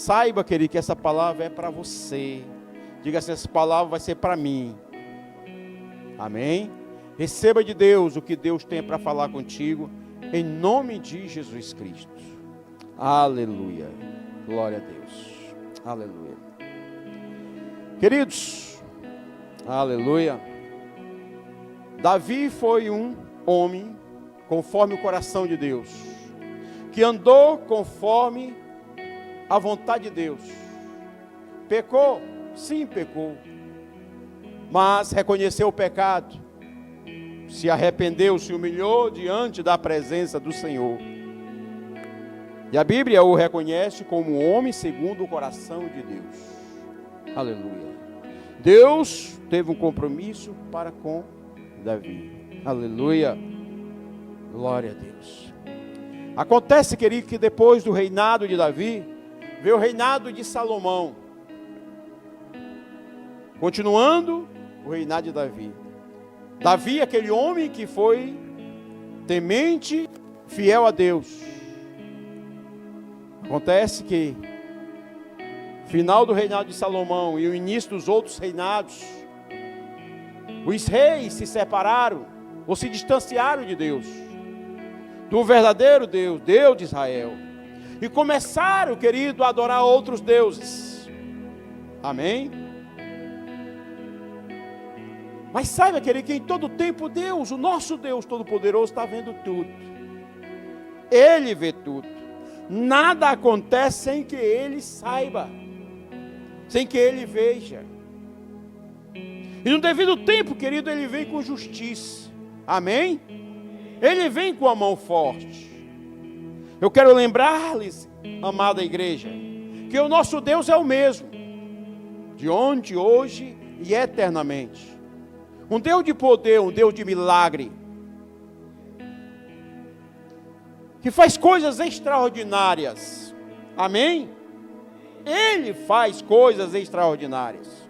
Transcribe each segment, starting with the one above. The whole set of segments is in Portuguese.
Saiba, querido, que essa palavra é para você. Diga assim, essa palavra vai ser para mim. Amém? Receba de Deus o que Deus tem para falar contigo, em nome de Jesus Cristo. Aleluia. Glória a Deus. Aleluia. Queridos, aleluia. Davi foi um homem conforme o coração de Deus, que andou conforme a vontade de Deus. Pecou? Sim, pecou. Mas reconheceu o pecado, se arrependeu, se humilhou diante da presença do Senhor. E a Bíblia o reconhece como um homem segundo o coração de Deus. Aleluia. Deus teve um compromisso para com Davi. Aleluia. Glória a Deus. Acontece, querido, que depois do reinado de Davi, veio o reinado de Salomão. Continuando o reinado de Davi. Davi, aquele homem que foi temente, fiel a Deus. Acontece que final do reinado de Salomão e o início dos outros reinados, os reis se separaram ou se distanciaram de Deus, do verdadeiro Deus, Deus de Israel, e começaram, querido, a adorar outros deuses. Amém? Mas saiba, querido, que em todo tempo Deus, o nosso Deus Todo-Poderoso, está vendo tudo. Ele vê tudo. Nada acontece sem que Ele saiba, sem que Ele veja. E no devido tempo, querido, Ele vem com justiça. Amém? Ele vem com a mão forte. Eu quero lembrar-lhes, amada igreja, que o nosso Deus é o mesmo, de ontem, hoje e eternamente. Um Deus de poder, um Deus de milagre, que faz coisas extraordinárias. Amém? Ele faz coisas extraordinárias.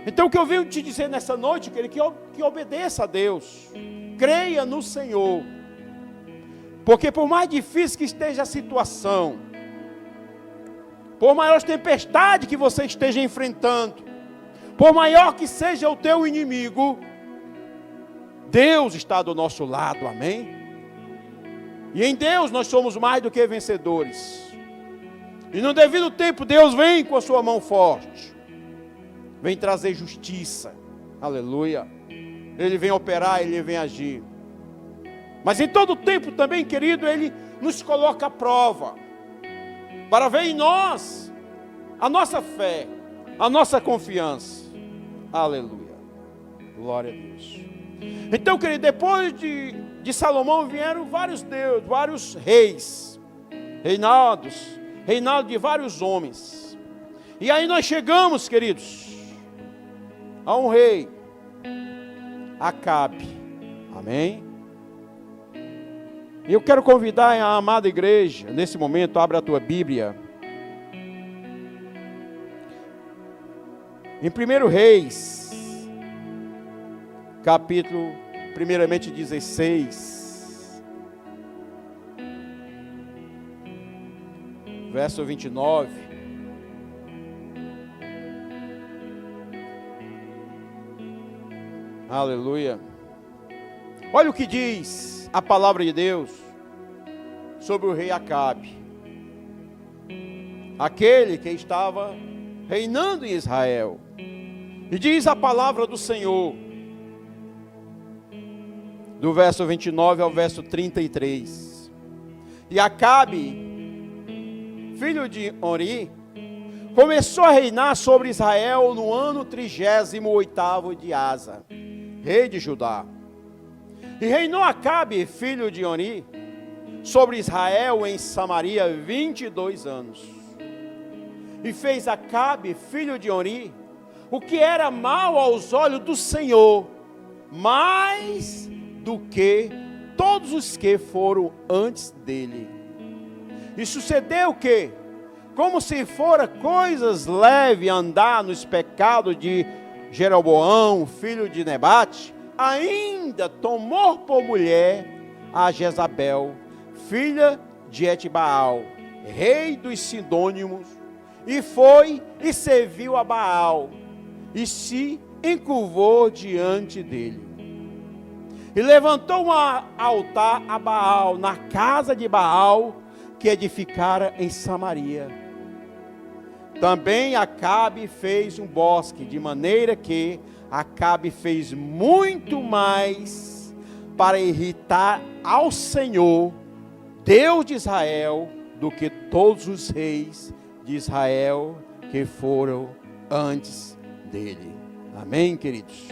Então o que eu venho te dizer nessa noite, querido, que obedeça a Deus, creia no Senhor, porque por mais difícil que esteja a situação, por maior tempestade que você esteja enfrentando, por maior que seja o teu inimigo, Deus está do nosso lado, amém? E em Deus nós somos mais do que vencedores. E no devido tempo Deus vem com a sua mão forte, vem trazer justiça, aleluia. Ele vem operar, Ele vem agir. Mas em todo tempo também, querido, Ele nos coloca à prova, para ver em nós a nossa fé, a nossa confiança. Aleluia. Glória a Deus. Então, querido, depois de Salomão vieram vários deuses, vários reis, reinado de vários homens. E aí nós chegamos, queridos, a um rei, Acabe. Amém? E eu quero convidar a amada igreja, nesse momento, abra a tua Bíblia. Em 1 Reis, capítulo, primeiramente 16, verso 29. Aleluia. Olha o que diz a palavra de Deus sobre o rei Acabe, aquele que estava reinando em Israel. E diz a palavra do Senhor, do verso 29 ao verso 33. E Acabe, filho de Onri, começou a reinar sobre Israel no ano 38º de Asa, rei de Judá. E reinou Acabe, filho de Onri, sobre Israel em Samaria 22 anos. E fez Acabe, filho de Onri, o que era mal aos olhos do Senhor, mais do que todos os que foram antes dele. E sucedeu que, como se fora coisas leves andar nos pecados de Jeroboão, filho de Nebate, ainda tomou por mulher a Jezabel, filha de Etbaal, rei dos Sidônios, e foi e serviu a Baal, e se encurvou diante dele. E levantou um altar a Baal, na casa de Baal, que edificara em Samaria. Também Acabe fez um bosque, de maneira que Acabe fez muito mais para irritar ao Senhor, Deus de Israel, do que todos os reis de Israel que foram antes dele. Amém, queridos?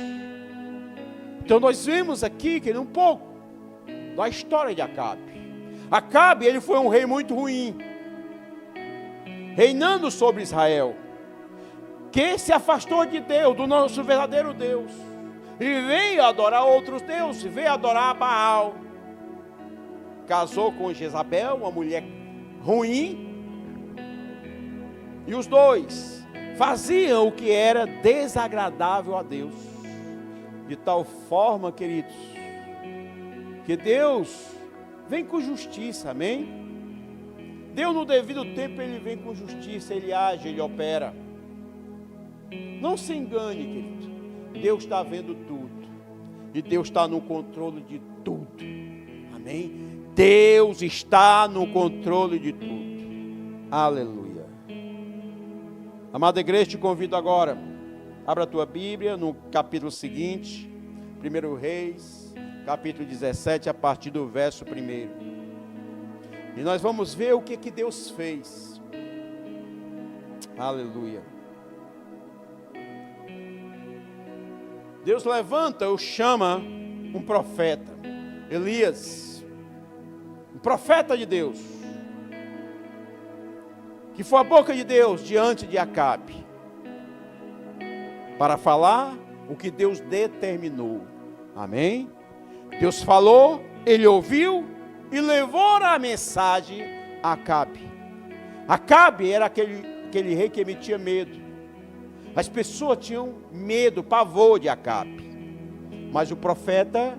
Então nós vimos aqui, querido, um pouco da história de Acabe. Acabe, ele foi um rei muito ruim, reinando sobre Israel, que se afastou de Deus, do nosso verdadeiro Deus, e veio adorar outros deuses, veio adorar Baal. Casou com Jezabel, uma mulher ruim, e os dois faziam o que era desagradável a Deus, de tal forma, queridos, que Deus vem com justiça, amém? Deus no devido tempo, Ele vem com justiça, Ele age, Ele opera. Não se engane, querido, Deus está vendo tudo, e Deus está no controle de tudo, amém? Deus está no controle de tudo, aleluia. Amada igreja, te convido agora, abra a tua Bíblia no capítulo seguinte, 1 Reis, capítulo 17, a partir do verso 1. E nós vamos ver o que Deus fez. Aleluia. Deus levanta ou chama um profeta, Elias, um profeta de Deus, que foi a boca de Deus diante de Acabe, para falar o que Deus determinou. Amém? Deus falou, ele ouviu e levou a mensagem a Acabe. Acabe era aquele rei que emitia medo. As pessoas tinham medo, pavor de Acabe. Mas o profeta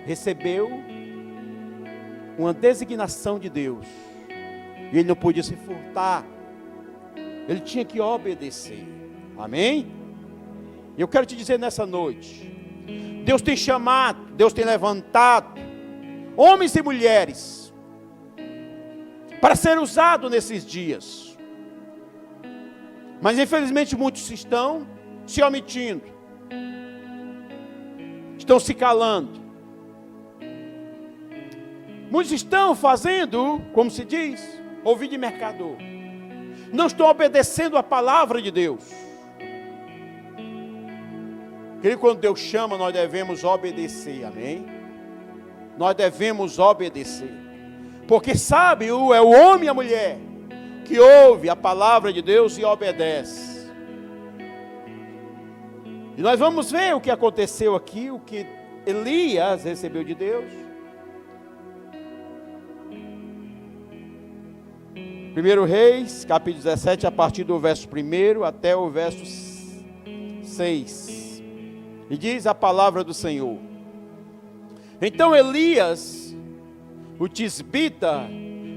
recebeu uma designação de Deus. E ele não podia se furtar. Ele tinha que obedecer. Amém? E eu quero te dizer nessa noite, Deus tem chamado, Deus tem levantado homens e mulheres para ser usado nesses dias. Mas infelizmente muitos estão se omitindo, estão se calando. Muitos estão fazendo, como se diz, ouvir de mercador. Não estão obedecendo a palavra de Deus. Querido, quando Deus chama, nós devemos obedecer, amém? Nós devemos obedecer. Porque sabe, é o homem e a mulher que ouve a palavra de Deus e obedece. E nós vamos ver o que aconteceu aqui, o que Elias recebeu de Deus. 1 Reis, capítulo 17, a partir do verso 1 até o verso 6. E diz a palavra do Senhor: Então Elias, o tisbita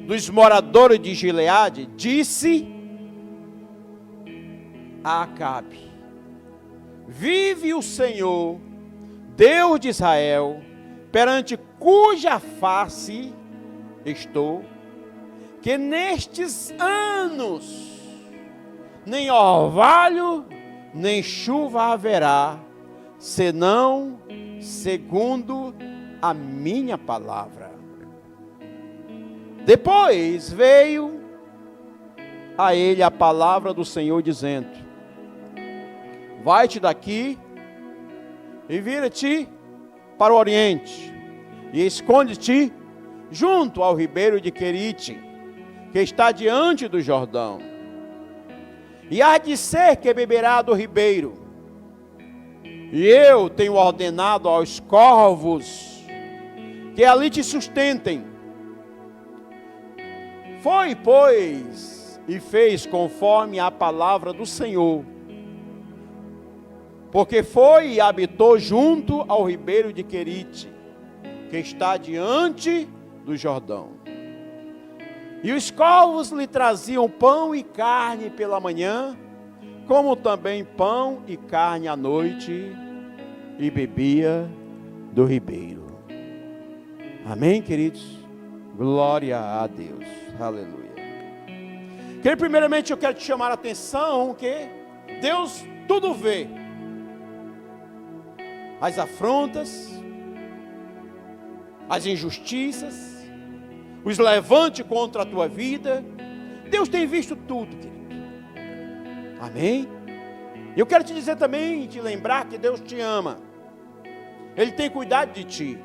dos moradores de Gileade, disse a Acabe: Vive o Senhor, Deus de Israel, perante cuja face estou, que nestes anos nem orvalho, nem chuva haverá, senão segundo a minha palavra. Depois veio a ele a palavra do Senhor dizendo: Vai-te daqui e vira-te para o oriente e esconde-te junto ao ribeiro de Querite, que está diante do Jordão. E há de ser que beberá do ribeiro. E eu tenho ordenado aos corvos que ali te sustentem. Foi, pois, e fez conforme a palavra do Senhor. Porque foi e habitou junto ao ribeiro de Querite, que está diante do Jordão. E os corvos lhe traziam pão e carne pela manhã, como também pão e carne à noite, e bebia do ribeiro. Amém, queridos? Glória a Deus. Aleluia. Querido, primeiramente eu quero te chamar a atenção que Deus tudo vê. As afrontas, as injustiças, os levantes contra a tua vida. Deus tem visto tudo, querido. Amém? Eu quero te dizer também, te lembrar que Deus te ama. Ele tem cuidado de ti.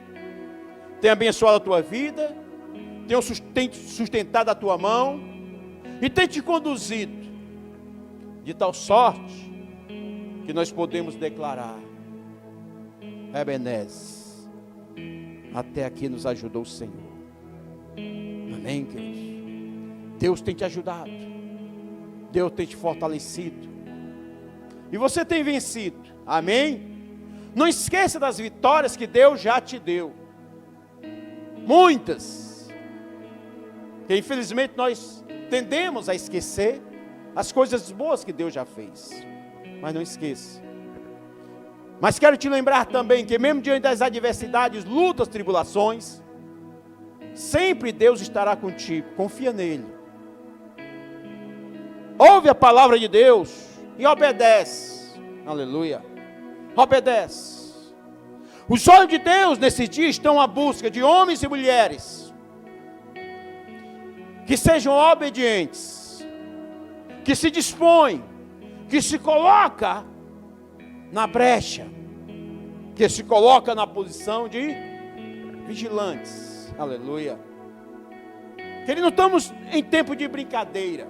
Tem abençoado a tua vida, tem sustentado a tua mão e tem te conduzido de tal sorte que nós podemos declarar: Ebenezer, até aqui nos ajudou o Senhor. Amém, queridos? Deus tem te ajudado, Deus tem te fortalecido, e você tem vencido. Amém? Não esqueça das vitórias que Deus já te deu, muitas, que infelizmente nós tendemos a esquecer as coisas boas que Deus já fez, mas não esqueça. Mas quero te lembrar também que mesmo diante das adversidades, lutas, tribulações, sempre Deus estará contigo. Confia nele. Ouve a palavra de Deus e obedece. Aleluia. Obedece. Os olhos de Deus nesse dia estão à busca de homens e mulheres que sejam obedientes, que se dispõem, que se coloca na brecha, que se coloca na posição de vigilantes. Aleluia. Que não estamos em tempo de brincadeira.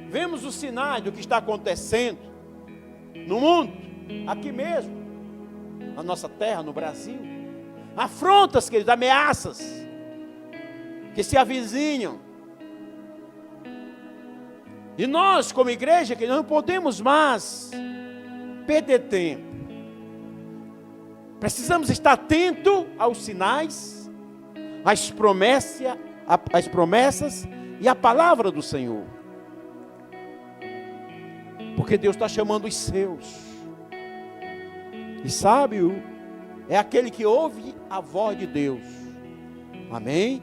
Vemos os sinais do que está acontecendo no mundo, aqui mesmo, na nossa terra, no Brasil. Afrontas, queridos, ameaças que se avizinham. E nós, como igreja, que não podemos mais perder tempo. Precisamos estar atento aos sinais, às promessas e à palavra do Senhor. Porque Deus está chamando os seus. E sábio é aquele que ouve a voz de Deus. Amém?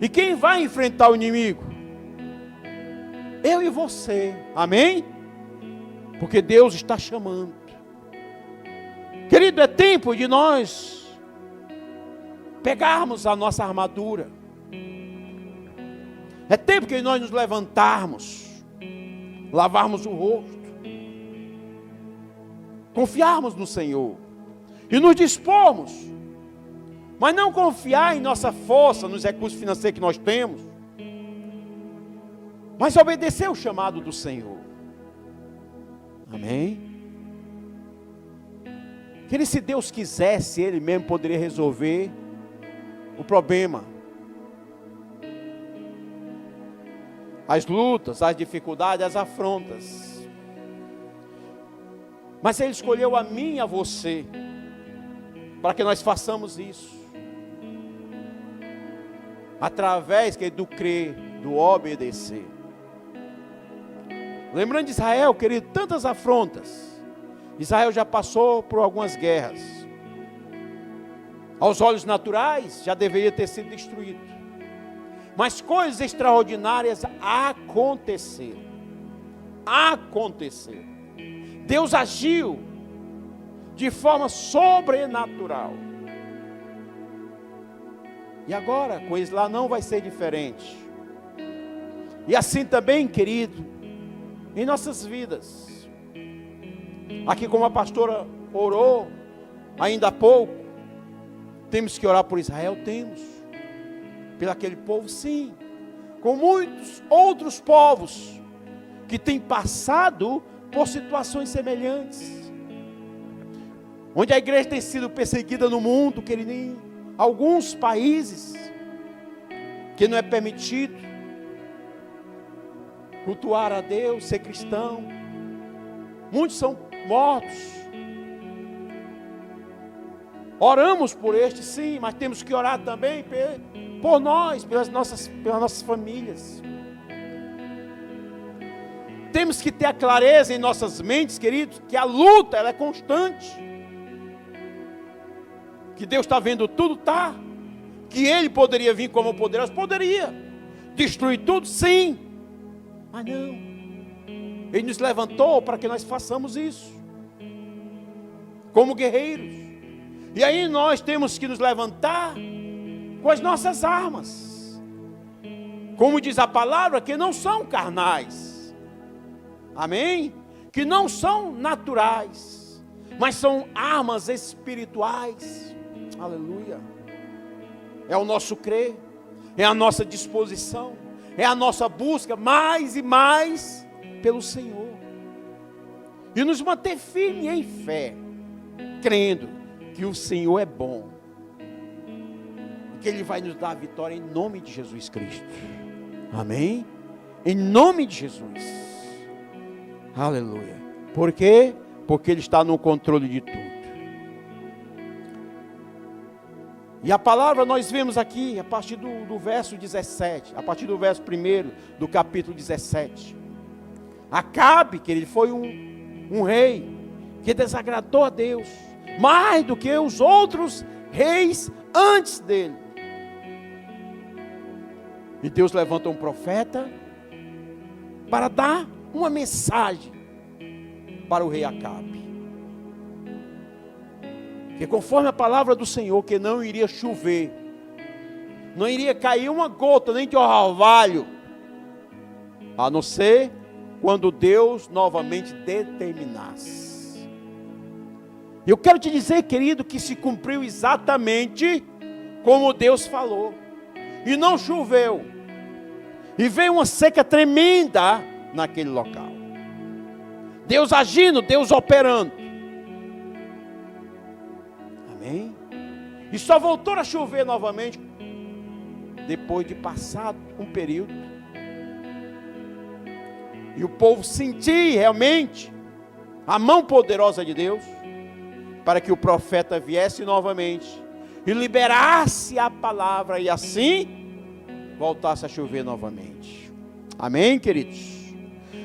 E quem vai enfrentar o inimigo? Eu e você. Amém? Porque Deus está chamando. Querido, é tempo de nós pegarmos a nossa armadura. É tempo que nós nos levantarmos, lavarmos o rosto, confiarmos no Senhor e nos dispormos, mas não confiar em nossa força, nos recursos financeiros que nós temos, mas obedecer o chamado do Senhor. Amém? Que se Deus quisesse, Ele mesmo poderia resolver o problema, as lutas, as dificuldades, as afrontas. Mas Ele escolheu a mim e a você, para que nós façamos isso, através do crer, do obedecer. Lembrando de Israel, querido, tantas afrontas. Israel já passou por algumas guerras. Aos olhos naturais, já deveria ter sido destruído. Mas coisas extraordinárias aconteceram. Aconteceram. Deus agiu de forma sobrenatural. E agora, com isso lá não vai ser diferente. E assim também, querido, em nossas vidas. Aqui, como a pastora orou ainda há pouco, temos que orar por Israel? Temos. Pelo aquele povo, sim. Com muitos outros povos que têm passado por situações semelhantes. Onde a igreja tem sido perseguida no mundo, querido, em alguns países, que não é permitido cultuar a Deus, ser cristão. Muitos são mortos. Oramos por este, sim, mas temos que orar também por nós, pelas nossas famílias. Temos que ter a clareza em nossas mentes, queridos, que a luta ela é constante. Que Deus está vendo tudo, tá? Que Ele poderia vir como poderoso, poderia. Destruir tudo, sim. Mas não. Ele nos levantou para que nós façamos isso. Como guerreiros. E aí nós temos que nos levantar com as nossas armas. Como diz a palavra, que não são carnais. Amém? Que não são naturais. Mas são armas espirituais. Aleluia. É o nosso crer. É a nossa disposição. É a nossa busca mais e mais pelo Senhor. E nos manter firme em fé. Crendo que o Senhor é bom. E que Ele vai nos dar a vitória em nome de Jesus Cristo. Amém? Em nome de Jesus. Aleluia. Por quê? Porque Ele está no controle de tudo. E a palavra nós vemos aqui, a partir do verso 17, a partir do verso 1 do capítulo 17. Acabe, que ele foi um rei que desagradou a Deus, mais do que os outros reis antes dele. E Deus levanta um profeta para dar uma mensagem para o rei Acabe. Que conforme a palavra do Senhor, que não iria chover, não iria cair uma gota nem de orvalho, a não ser quando Deus novamente determinasse. Eu quero te dizer, querido, que se cumpriu exatamente como Deus falou. E não choveu. E veio uma seca tremenda naquele local. Deus agindo, Deus operando. Amém? E só voltou a chover novamente depois de passar um período. E o povo sentir realmente a mão poderosa de Deus para que o profeta viesse novamente e liberasse a palavra e assim voltasse a chover novamente. Amém, queridos?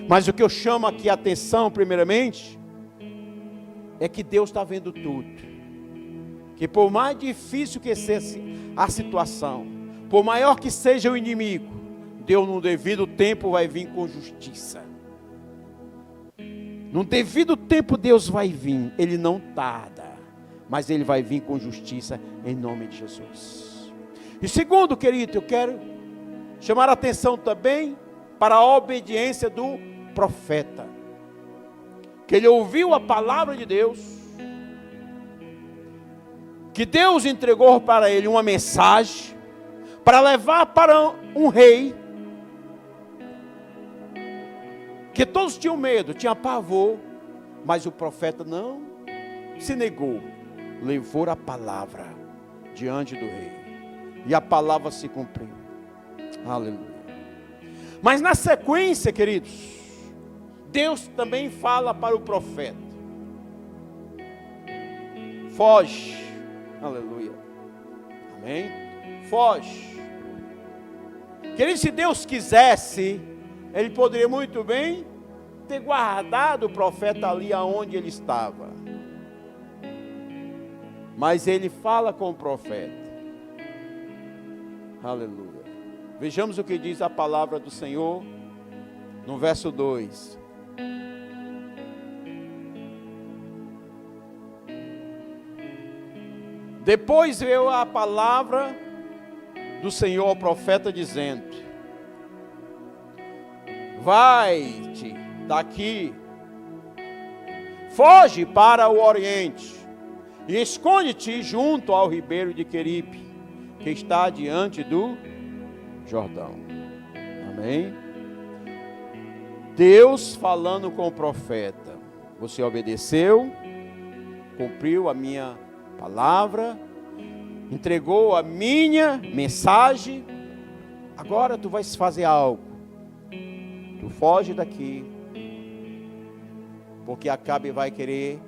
Mas o que eu chamo aqui a atenção primeiramente é que Deus está vendo tudo. Que por mais difícil que seja a situação, por maior que seja o inimigo, Deus no devido tempo vai vir com justiça. No devido tempo Deus vai vir, Ele não tarda, mas Ele vai vir com justiça em nome de Jesus. E segundo, querido, eu quero chamar a atenção também para a obediência do profeta. Que ele ouviu a palavra de Deus, que Deus entregou para ele uma mensagem, para levar para um rei, que todos tinham medo, tinham pavor, mas o profeta não se negou, levou a palavra diante do rei, e a palavra se cumpriu. Aleluia. Mas na sequência, queridos, Deus também fala para o profeta: foge. Aleluia. Amém? Foge. Querido, se Deus quisesse, Ele poderia muito bem ter guardado o profeta ali aonde ele estava. Mas Ele fala com o profeta. Aleluia. Vejamos o que diz a palavra do Senhor no verso 2. Depois veio a palavra do Senhor ao profeta dizendo: vai-te daqui, foge para o oriente e esconde-te junto ao ribeiro de Queripe, que está diante do Jordão. Amém? Deus falando com o profeta: você obedeceu, cumpriu a minha palavra, entregou a minha mensagem, agora tu vais fazer algo. Tu foge daqui, porque Acabe vai querer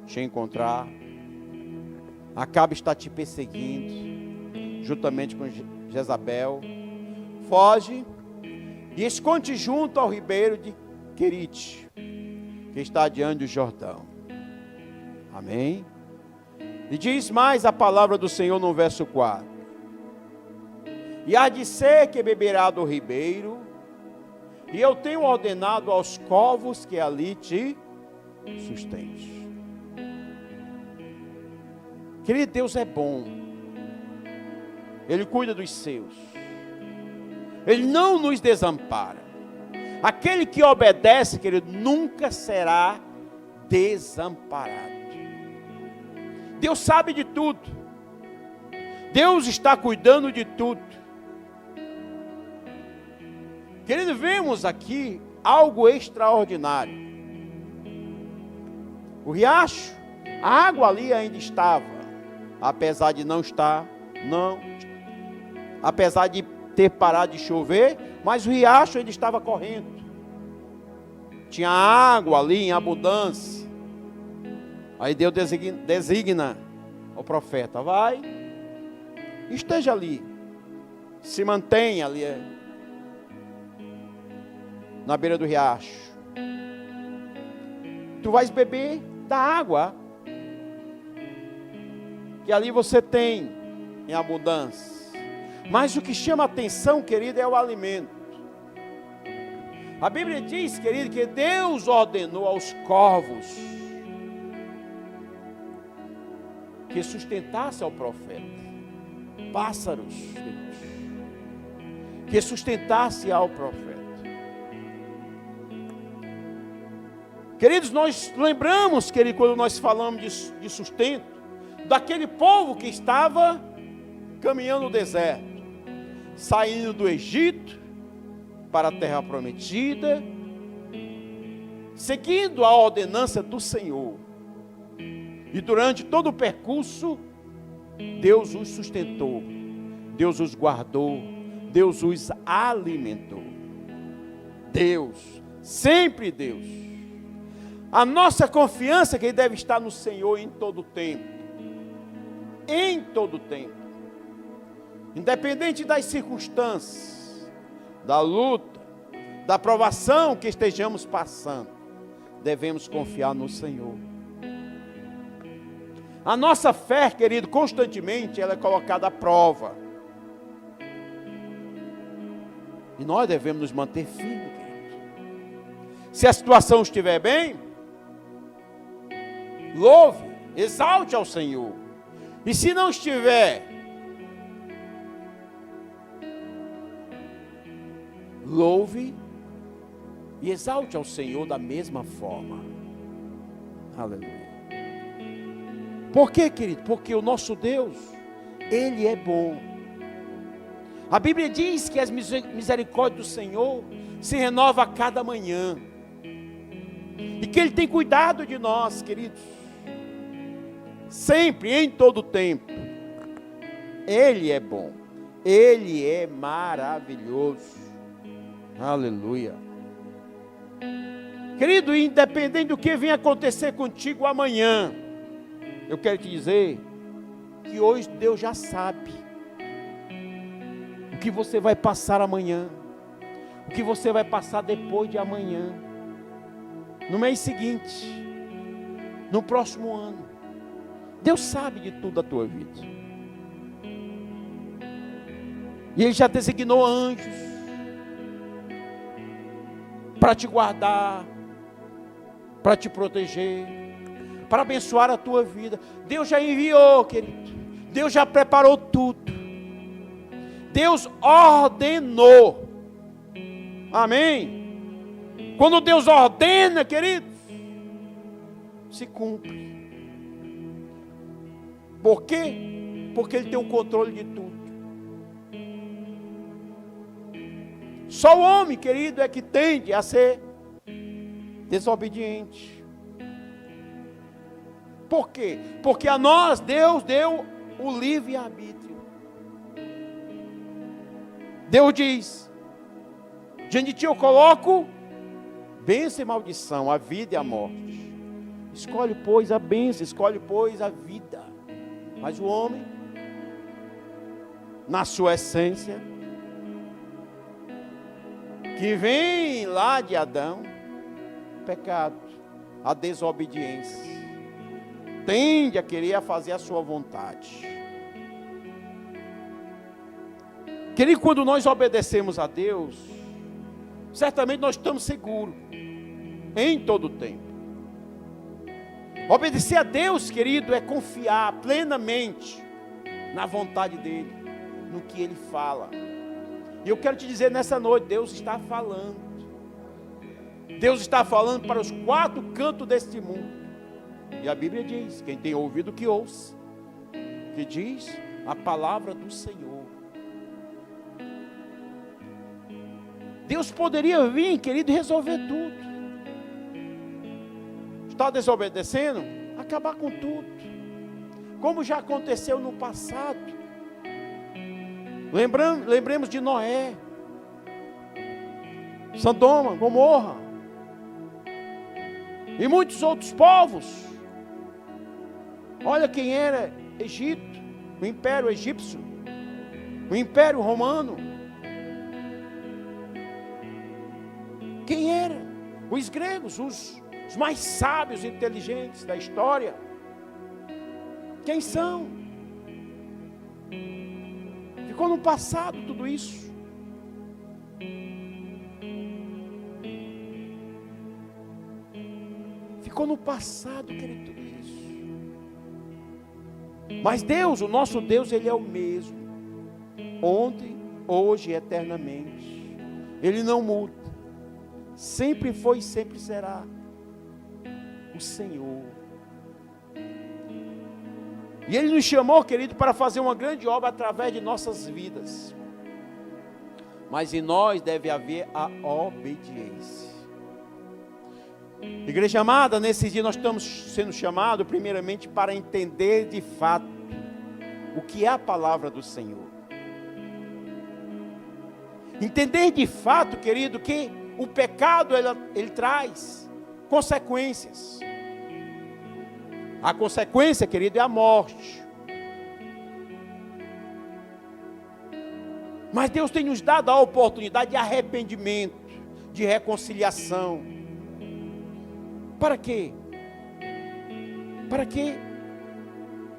te encontrar. Acabe está te perseguindo, juntamente com Jezabel. Foge e esconde junto ao ribeiro de Querite, que está diante do Jordão. Amém? E diz mais a palavra do Senhor no verso 4. E há de ser que beberá do ribeiro, e eu tenho ordenado aos corvos que ali te sustente. Querido, Deus é bom. Ele cuida dos seus. Ele não nos desampara. Aquele que obedece, querido, nunca será desamparado. Deus sabe de tudo. Deus está cuidando de tudo. Querido, vemos aqui algo extraordinário. O riacho, a água ali ainda estava, apesar de não estar, apesar de ter parado de chover, mas o riacho ainda estava correndo. Tinha água ali em abundância. Aí Deus designa o profeta: vai, esteja ali, se mantenha ali na beira do riacho. Tu vais beber da água que ali você tem em abundância. Mas o que chama a atenção, querido, é o alimento. A Bíblia diz, querido, que Deus ordenou aos corvos que sustentasse ao profeta. Pássaros, queridos, que sustentasse ao profeta. Queridos, nós lembramos, querido, quando nós falamos de sustento, daquele povo que estava caminhando no deserto, saindo do Egito para a terra prometida, seguindo a ordenança do Senhor. E durante todo o percurso, Deus os sustentou, Deus os guardou, Deus os alimentou. Deus, sempre Deus. A nossa confiança que deve estar no Senhor em todo o tempo. Em todo o tempo. Independente das circunstâncias, da luta, da provação que estejamos passando, devemos confiar no Senhor. A nossa fé, querido, constantemente ela é colocada à prova. E nós devemos nos manter firmes, querido. Se a situação estiver bem, louve, exalte ao Senhor. E se não estiver, louve e exalte ao Senhor da mesma forma. Aleluia. Por quê, querido? Porque o nosso Deus, Ele é bom. A Bíblia diz que as misericórdias do Senhor se renovam a cada manhã. E que Ele tem cuidado de nós, queridos. Sempre, em todo tempo. Ele é bom. Ele é maravilhoso. Aleluia. Querido, independente do que venha acontecer contigo amanhã, eu quero te dizer que hoje Deus já sabe o que você vai passar amanhã, o que você vai passar depois de amanhã, no mês seguinte, no próximo ano. Deus sabe de tudo da tua vida. E Ele já designou anjos para te guardar, para te proteger, para abençoar a tua vida. Deus já enviou, querido. Deus já preparou tudo. Deus ordenou. Amém? Quando Deus ordena, queridos, se cumpre. Por quê? Porque Ele tem o controle de tudo. Só o homem, querido, é que tende a ser desobediente. Por quê? Porque a nós Deus deu o livre-arbítrio. Deus diz: diante de ti eu coloco bênção e maldição, a vida e a morte. Escolhe, pois, a bênção, escolhe, pois, a vida. Mas o homem, na sua essência, que vem lá de Adão, pecado, a desobediência, tende a querer fazer a sua vontade. Querido, quando nós obedecemos a Deus, certamente nós estamos seguros, em todo o tempo. Obedecer a Deus, querido, é confiar plenamente na vontade dEle, no que Ele fala. E eu quero te dizer nessa noite, Deus está falando. Deus está falando para os 4 cantos deste mundo. E a Bíblia diz, quem tem ouvido que ouça, que diz a palavra do Senhor. Deus poderia vir, querido, e resolver tudo. Está desobedecendo? Acabar com tudo. Como já aconteceu no passado. Lembremos de Noé, Sodoma, Gomorra e muitos outros povos. Olha quem era Egito, o Império Egípcio, o Império Romano. Quem era? Os gregos, os mais sábios e inteligentes da história. Quem são? Ficou no passado tudo isso. Ficou no passado, querido, tudo isso. Mas Deus, o nosso Deus, Ele é o mesmo. Ontem, hoje e eternamente. Ele não muda. Sempre foi e sempre será o Senhor. E Ele nos chamou, querido, para fazer uma grande obra através de nossas vidas. Mas em nós deve haver a obediência. Igreja amada, nesses dias nós estamos sendo chamados primeiramente para entender de fato o que é a palavra do Senhor. Entender de fato, querido, que o pecado ele traz consequências. A consequência, querido, é a morte. Mas Deus tem nos dado a oportunidade de arrependimento, de reconciliação. Para quê? Para que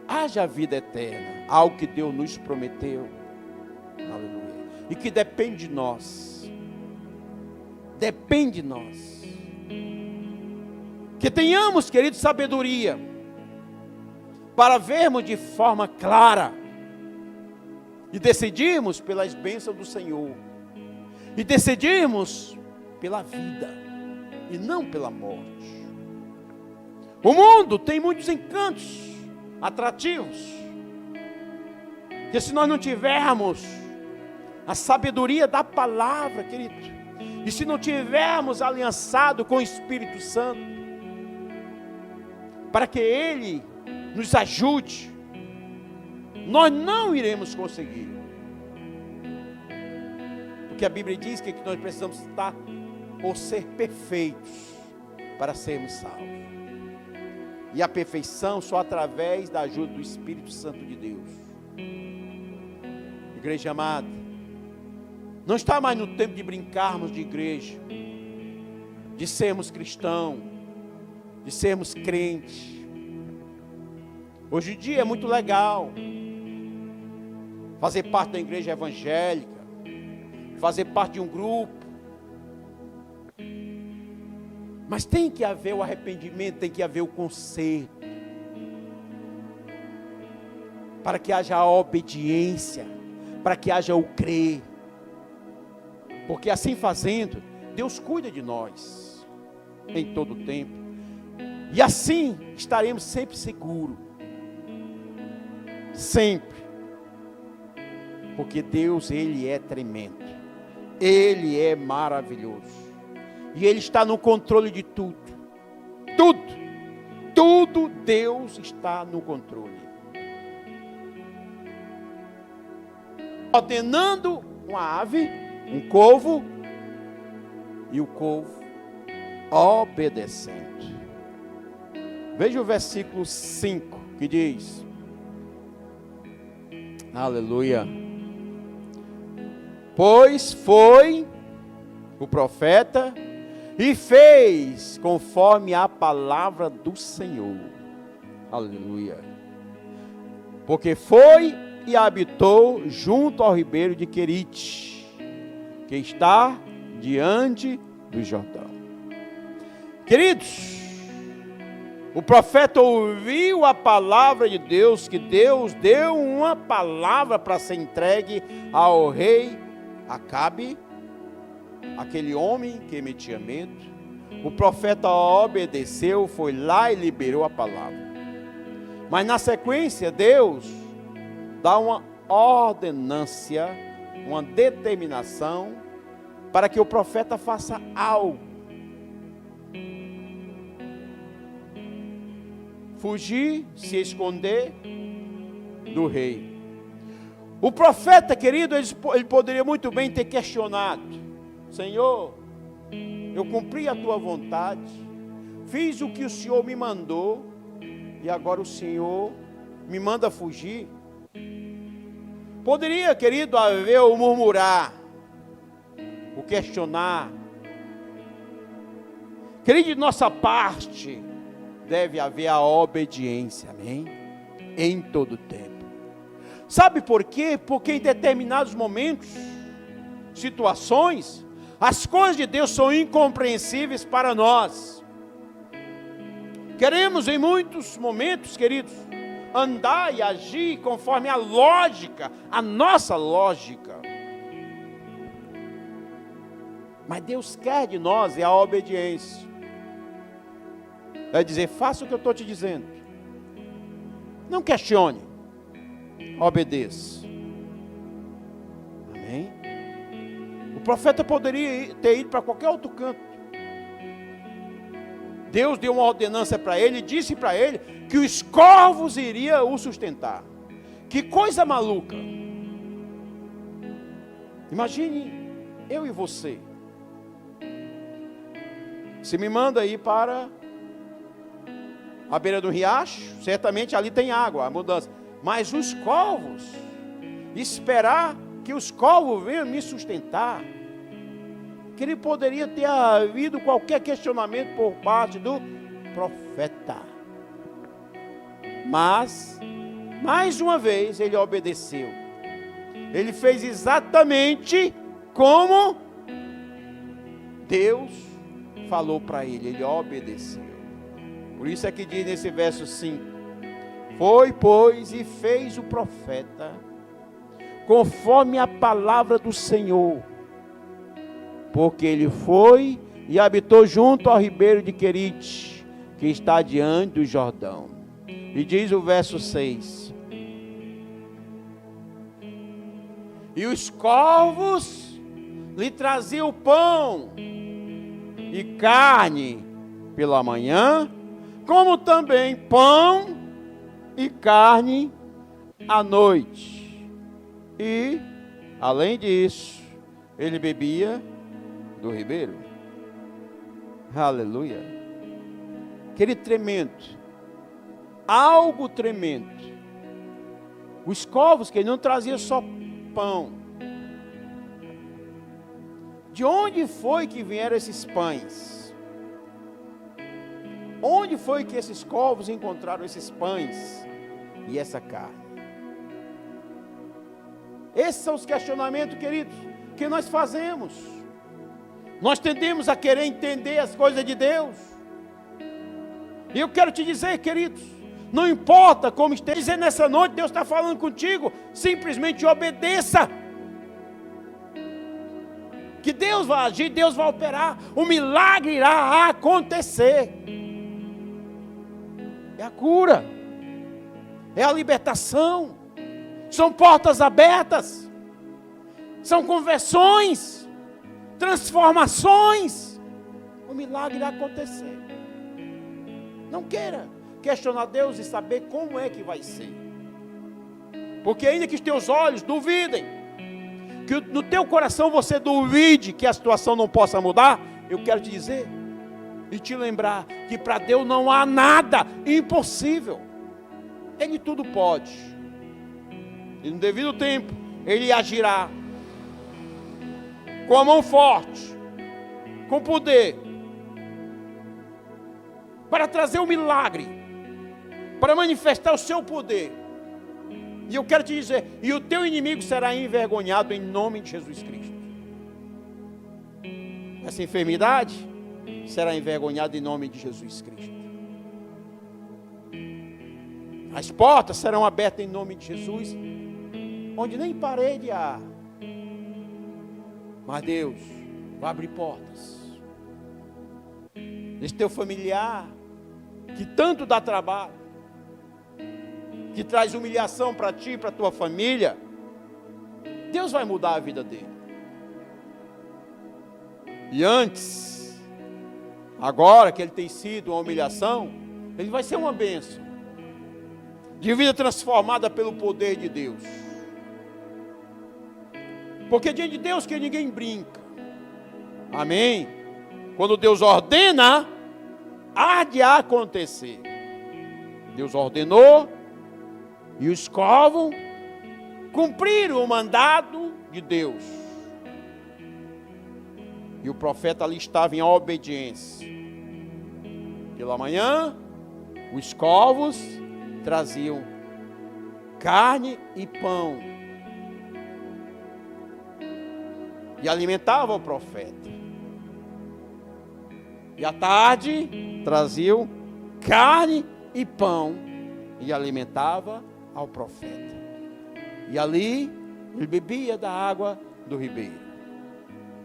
haja vida eterna, algo que Deus nos prometeu. Aleluia. E que depende de nós. Depende de nós. Que tenhamos, querido, sabedoria para vermos de forma clara e decidirmos pelas bênçãos do Senhor e decidirmos pela vida e não pela morte. O mundo tem muitos encantos atrativos, que se nós não tivermos a sabedoria da palavra, querido, e se não tivermos aliançado com o Espírito Santo, para que Ele nos ajude, nós não iremos conseguir. Porque a Bíblia diz que nós precisamos estar ou ser perfeitos para sermos salvos. E a perfeição só através da ajuda do Espírito Santo de Deus. Igreja amada, não está mais no tempo de brincarmos de igreja, de sermos cristãos, de sermos crentes. Hoje em dia é muito legal fazer parte da igreja evangélica, fazer parte de um grupo. Mas tem que haver o arrependimento, tem que haver o conserto, para que haja a obediência, para que haja o crer. Porque assim fazendo, Deus cuida de nós em todo o tempo. E assim estaremos sempre seguros. Sempre. Porque Deus, Ele é tremendo. Ele é maravilhoso. E Ele está no controle de tudo. Tudo. Tudo Deus está no controle. Ordenando uma ave, um corvo, e o corvo obedecendo. Veja o versículo 5 que diz: Aleluia. Pois foi o profeta e fez conforme a palavra do Senhor. Aleluia. Porque foi e habitou junto ao ribeiro de Querite, que está diante do Jordão. Queridos, o profeta ouviu a palavra de Deus, que Deus deu uma palavra para ser entregue ao rei Acabe, aquele homem que metia medo. O profeta obedeceu, foi lá e liberou a palavra. Mas na sequência, Deus dá uma ordenância, uma determinação, para que o profeta faça algo. Fugir, se esconder do rei. O profeta, querido, ele poderia muito bem ter questionado: Senhor, eu cumpri a tua vontade, fiz o que o Senhor me mandou, e agora o Senhor me manda fugir. Poderia, querido, haver o murmurar, o questionar. Querido, de nossa parte, deve haver a obediência, amém? Em todo tempo. Sabe por quê? Porque em determinados momentos, situações, as coisas de Deus são incompreensíveis para nós. Queremos em muitos momentos, queridos, andar e agir conforme a lógica, a nossa lógica. Mas Deus quer de nós é a obediência. É dizer, faça o que eu estou te dizendo. Não questione. Obedeça. Amém? O profeta poderia ter ido para qualquer outro canto. Deus deu uma ordenança para ele e disse para ele que os corvos iriam o sustentar. Que coisa maluca. Imagine eu e você. Se me manda ir para a beira do riacho, certamente ali tem água, a mudança. Mas os corvos, esperar que os corvos venham me sustentar, que ele poderia ter havido qualquer questionamento por parte do profeta. Mas, mais uma vez, ele obedeceu. Ele fez exatamente como Deus falou para ele, ele obedeceu. Por isso é que diz nesse verso 5, foi, pois, e fez o profeta conforme a palavra do Senhor, porque ele foi e habitou junto ao ribeiro de Querite, que está diante do Jordão. E diz o verso 6, e os corvos lhe traziam pão e carne pela manhã, como também pão e carne à noite. E, além disso, ele bebia do ribeiro. Aleluia. Aquele tremendo. Algo tremendo. Os corvos que ele não trazia só pão. De onde foi que vieram esses pães? Onde foi que esses corvos encontraram esses pães e essa carne? Esses são os questionamentos, queridos, que nós fazemos. Nós tendemos a querer entender as coisas de Deus. E eu quero te dizer, queridos, não importa como esteja dizendo nessa noite, Deus está falando contigo, simplesmente obedeça. Que Deus vai agir, Deus vai operar, o milagre irá acontecer. É a cura, é a libertação, são portas abertas, são conversões, transformações. O milagre irá acontecer. Não queira questionar Deus e saber como é que vai ser, porque ainda que os teus olhos duvidem, que no teu coração você duvide que a situação não possa mudar, eu quero te dizer e te lembrar que para Deus não há nada impossível. Ele tudo pode. E no devido tempo, Ele agirá com a mão forte, com poder, para trazer um milagre, para manifestar o seu poder. E eu quero te dizer, e o teu inimigo será envergonhado em nome de Jesus Cristo. Essa enfermidade será envergonhada em nome de Jesus Cristo. As portas serão abertas em nome de Jesus, onde nem parede há. Mas Deus vai abrir portas. Esse teu familiar, que tanto dá trabalho, que traz humilhação para ti e para a tua família, Deus vai mudar a vida dele. E antes, agora que ele tem sido uma humilhação, ele vai ser uma bênção, de vida transformada pelo poder de Deus. Porque diante de Deus que ninguém brinca. Amém? Quando Deus ordena, há de acontecer. Deus ordenou, e os escovam cumpriram o mandado de Deus. E o profeta ali estava em obediência. Pela manhã, os corvos traziam carne e pão e alimentavam o profeta. E à tarde traziam carne e pão e alimentava ao profeta. E ali ele bebia da água do ribeiro,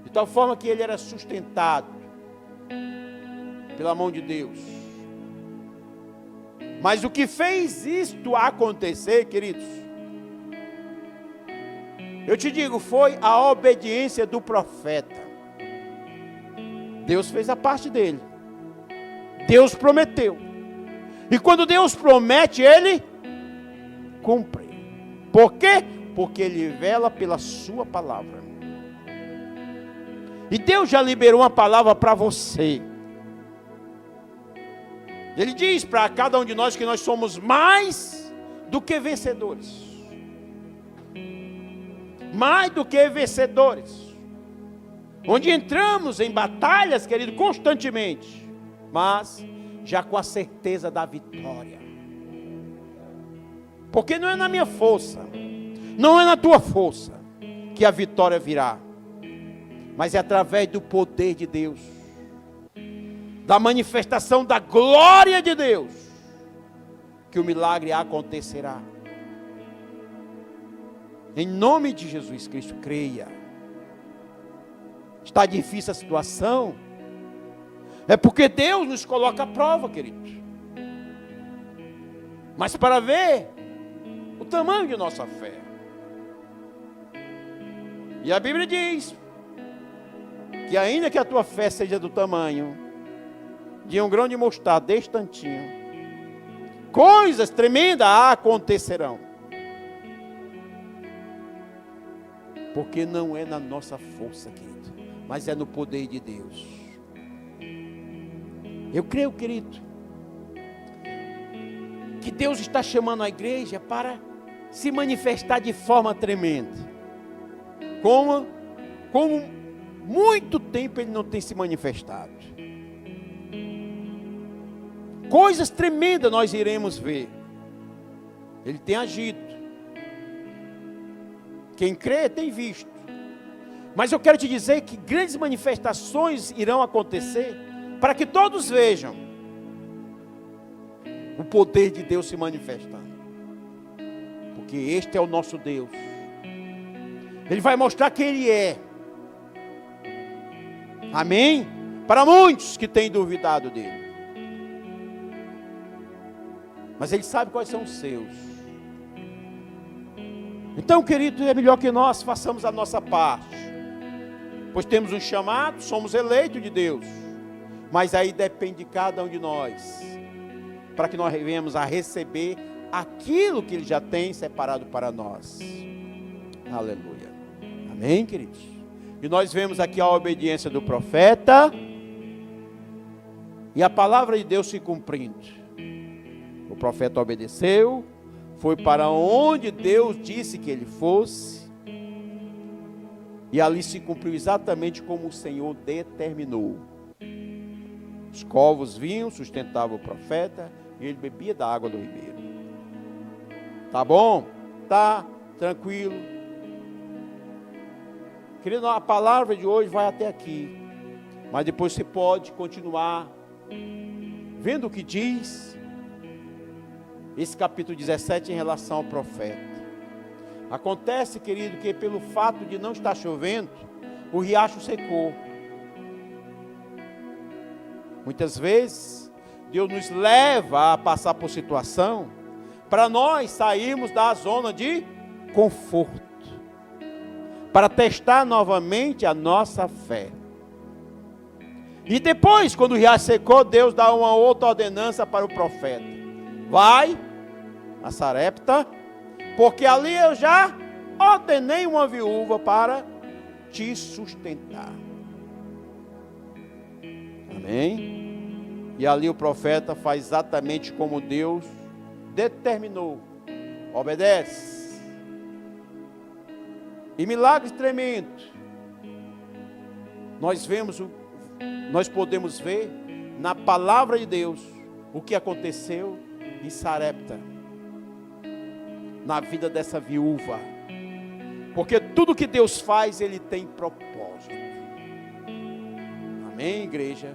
de tal forma que ele era sustentado pela mão de Deus. Mas o que fez isto acontecer, queridos, eu te digo, foi a obediência do profeta. Deus fez a parte dele. Deus prometeu. E quando Deus promete, Ele cumpre. Por quê? Porque Ele vela pela sua palavra. E Deus já liberou uma palavra para você. Ele diz para cada um de nós que nós somos mais do que vencedores. Mais do que vencedores. Onde entramos em batalhas, querido, constantemente. Mas já com a certeza da vitória. Porque não é na minha força, não é na tua força que a vitória virá. Mas é através do poder de Deus, da manifestação da glória de Deus, que o milagre acontecerá. Em nome de Jesus Cristo, creia. Está difícil a situação, é porque Deus nos coloca à prova, queridos. Mas para ver o tamanho de nossa fé. E a Bíblia diz que ainda que a tua fé seja do tamanho de um grão de mostarda, deste tantinho, coisas tremendas acontecerão. Porque não é na nossa força, querido, mas é no poder de Deus. Eu creio, querido, que Deus está chamando a igreja para se manifestar de forma tremenda. Como muito tempo Ele não tem se manifestado. Coisas tremendas nós iremos ver. Ele tem agido. Quem crê tem visto. Mas eu quero te dizer que grandes manifestações irão acontecer para que todos vejam o poder de Deus se manifestando. Porque este é o nosso Deus. Ele vai mostrar quem Ele é. Amém? Para muitos que têm duvidado dele. Mas Ele sabe quais são os seus. Então, querido, é melhor que nós façamos a nossa parte. Pois temos um chamado, somos eleitos de Deus. Mas aí depende de cada um de nós, para que nós venhamos a receber aquilo que Ele já tem separado para nós. Aleluia. Amém, queridos? E nós vemos aqui a obediência do profeta e a palavra de Deus se cumprindo. O profeta obedeceu, foi para onde Deus disse que ele fosse, e ali se cumpriu exatamente como o Senhor determinou. Os corvos vinham, sustentavam o profeta, e ele bebia da água do ribeiro. Tá bom? Tá tranquilo. Querido, a palavra de hoje vai até aqui, mas depois você pode continuar vendo o que diz esse capítulo 17 em relação ao profeta. Acontece, querido, que pelo fato de não estar chovendo, o riacho secou. Muitas vezes, Deus nos leva a passar por situação para nós sairmos da zona de conforto, para testar novamente a nossa fé. E depois, quando o riacho secou, Deus dá uma outra ordenança para o profeta: vai a Sarepta, porque ali eu já ordenei uma viúva para te sustentar. Amém? E ali o profeta faz exatamente como Deus determinou. Obedece. E milagres tremendos. Nós podemos ver na palavra de Deus o que aconteceu em Sarepta, na vida dessa viúva. Porque tudo que Deus faz, Ele tem propósito. Amém, igreja?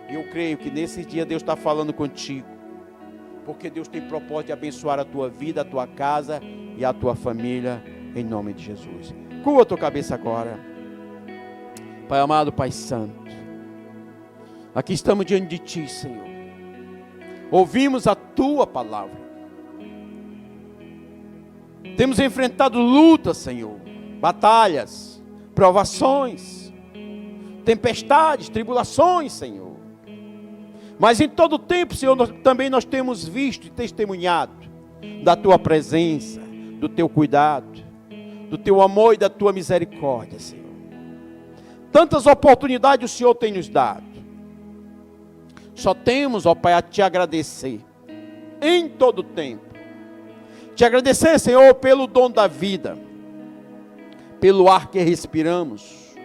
E eu creio que nesse dia Deus está falando contigo, porque Deus tem propósito de abençoar a tua vida, a tua casa e a tua família, em nome de Jesus. Curva a tua cabeça agora. Pai amado, Pai santo, aqui estamos diante de Ti, Senhor. Ouvimos a Tua palavra. Temos enfrentado lutas, Senhor, batalhas, provações, tempestades, tribulações, Senhor. Mas em todo tempo, Senhor, também nós temos visto e testemunhado da Tua presença, do Teu cuidado, do Teu amor e da Tua misericórdia, Senhor. Tantas oportunidades o Senhor tem nos dado. Só temos, ó Pai, a Te agradecer em todo tempo. Te agradecer, Senhor, pelo dom da vida, pelo ar que respiramos,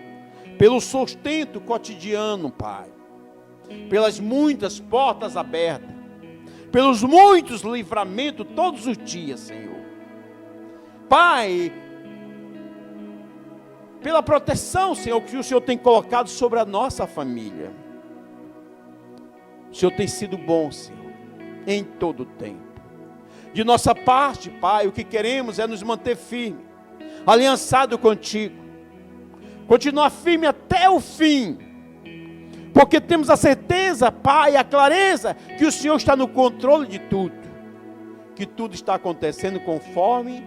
pelo sustento cotidiano, Pai, pelas muitas portas abertas, pelos muitos livramentos todos os dias, Senhor. Pai, pela proteção, Senhor, que o Senhor tem colocado sobre a nossa família. O Senhor tem sido bom, Senhor, em todo o tempo. De nossa parte, Pai, o que queremos é nos manter firme, aliançado contigo, continuar firme até o fim, porque temos a certeza, Pai, a clareza que o Senhor está no controle de tudo, que tudo está acontecendo conforme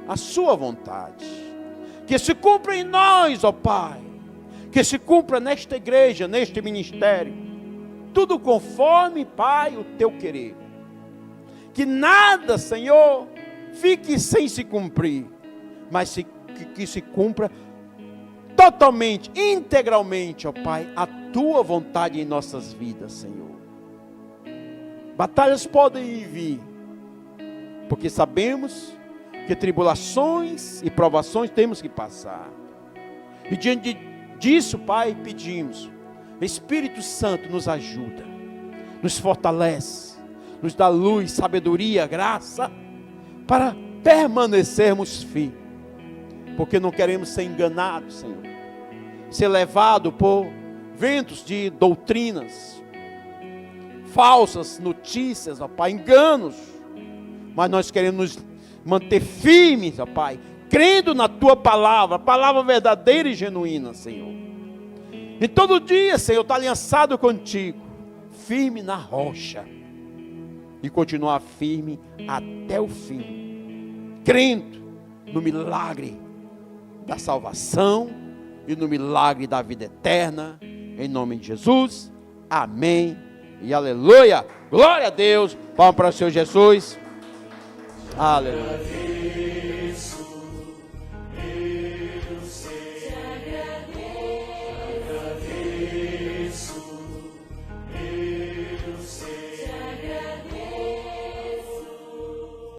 a sua vontade, que se cumpra em nós, ó Pai, que se cumpra nesta igreja, neste ministério, tudo conforme, Pai, o teu querer. Que nada, Senhor, fique sem se cumprir, mas que se cumpra totalmente, integralmente, ó Pai, a tua vontade em nossas vidas, Senhor. Batalhas podem vir, porque sabemos que tribulações e provações temos que passar. E diante disso, Pai, pedimos: Espírito Santo, nos ajuda, nos fortalece, nos dá luz, sabedoria, graça, para permanecermos firmes, porque não queremos ser enganados, Senhor, ser levados por ventos de doutrinas, falsas notícias, ó Pai, enganos, mas nós queremos nos manter firmes, ó Pai, crendo na Tua palavra, palavra verdadeira e genuína, Senhor. E todo dia, Senhor, está aliançado contigo, firme na rocha, e continuar firme até o fim, crendo no milagre da salvação e no milagre da vida eterna, em nome de Jesus, amém e aleluia. Glória a Deus, palmas para o Senhor Jesus, aleluia.